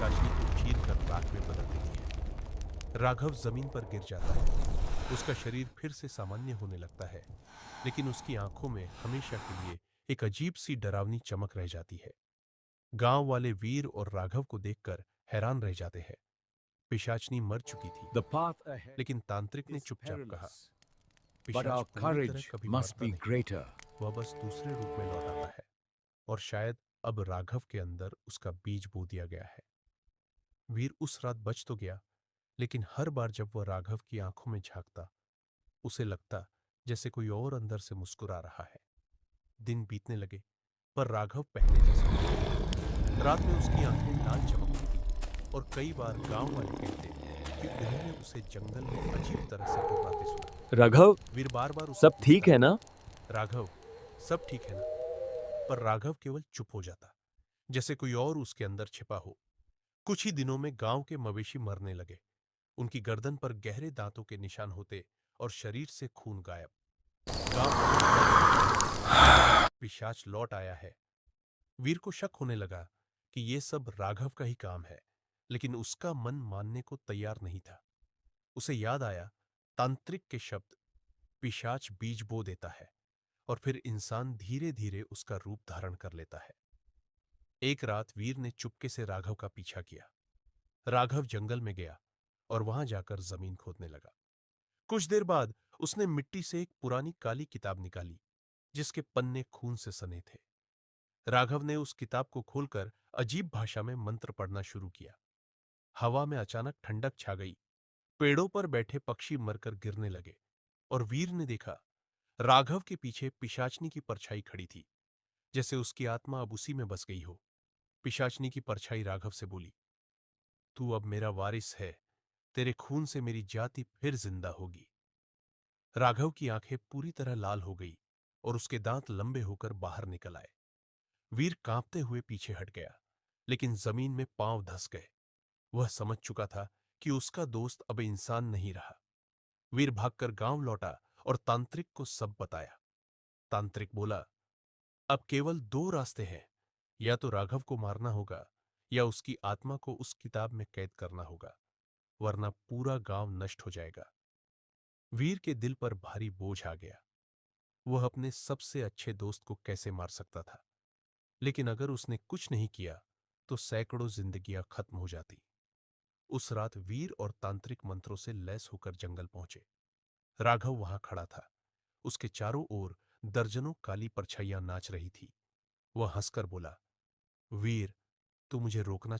पिशाचिनी को चीर कर राख में बदल देती है। राघव जमीन पर गिर जाता है। उसका शरीर फिर से सामान्य होने लगता है, लेकिन उसकी आंखों में हमेशा के लिए एक अजीब सी डरावनी चमक रह जाती है। गांव वाले वीर और राघव को देखकर हैरान रह जाते हैं। पिशाचनी मर चुकी थी, The path ahead लेकिन तांत्रिक ने is चुपचाप कहा, perilous, but पिशाच our पूरी तरह courage कभी must मरता be नहीं, greater. वह बस दूसरे रूप में लौट आता है। और शायद अब राघव के अंदर उसका बीज बो दिया गया है। वीर उस रात बच तो गया, लेकिन हर बार जब वह राघव की आंखों में झांकता, उसे लगता जैसे कोई और अंदर से मुस्कुरा रहा है। दिन बीतने लगे, पर राघव पहले जैसा नहीं था। रात में उसकी आंखें लाल चमकती थी और कई बार गांव वाले कहते कि उन्होंने उसे जंगल में अजीब तरह से गुर्राते सुना। राघव, वीर बार बार उसे सब ठीक पूछता, है ना? राघव, सब ठीक है ना? पर राघव केवल चुप हो जाता, जैसे कोई और उसके अंदर छिपा हो। कुछ ही दिनों में गांव के मवेशी मरने लगे। उनकी गर्दन पर गहरे दांतों के निशान होते और शरीर से खून गायब। गांव का लोग डर गए। पिशाच लौट आया है। वीर को शक होने लगा कि ये सब राघव का ही काम है, लेकिन उसका मन मानने को तैयार नहीं था। उसे याद आया तांत्रिक के शब्द, पिशाच बीज बो देता है और फिर इंसान धीरे धीरे उसका रूप धारण कर लेता है। एक रात वीर ने चुपके से राघव का पीछा किया। राघव जंगल में गया और वहां जाकर जमीन खोदने लगा। कुछ देर बाद उसने मिट्टी से एक पुरानी काली किताब निकाली, जिसके पन्ने खून से सने थे। राघव ने उस किताब को खोलकर अजीब भाषा में मंत्र पढ़ना शुरू किया। हवा में अचानक ठंडक छा गई। पेड़ों पर बैठे पक्षी मरकर गिरने लगे और वीर ने देखा राघव के पीछे पिशाचनी की परछाई खड़ी थी, जैसे उसकी आत्मा अब उसी में बस गई हो। पिशाचनी की परछाई राघव से बोली, तू अब मेरा वारिस है, तेरे खून से मेरी जाति फिर जिंदा होगी। राघव की आंखें पूरी तरह लाल हो गई और उसके दांत लंबे होकर बाहर निकल आए। वीर कांपते हुए पीछे हट गया, लेकिन जमीन में पांव धंस गए। वह समझ चुका था कि उसका दोस्त अब इंसान नहीं रहा। वीर भागकर गांव लौटा और तांत्रिक को सब बताया। तांत्रिक बोला, अब केवल दो रास्ते हैं, या तो राघव को मारना होगा या उसकी आत्मा को उस किताब में कैद करना होगा, वरना पूरा गांव नष्ट हो जाएगा। वीर के दिल पर भारी बोझ आ गया। वह अपने सबसे अच्छे दोस्त को कैसे मार सकता था, लेकिन अगर उसने कुछ नहीं किया तो सैकड़ों जिंदगियां खत्म हो जाती। उस रात वीर और तांत्रिक मंत्रों से लैस होकर जंगल पहुंचे। राघव वहां खड़ा था। उसके चारों ओर दर्जनों काली परछाइयां नाच रही थी। वह हंसकर बोला, वीर, तू मुझे रोकना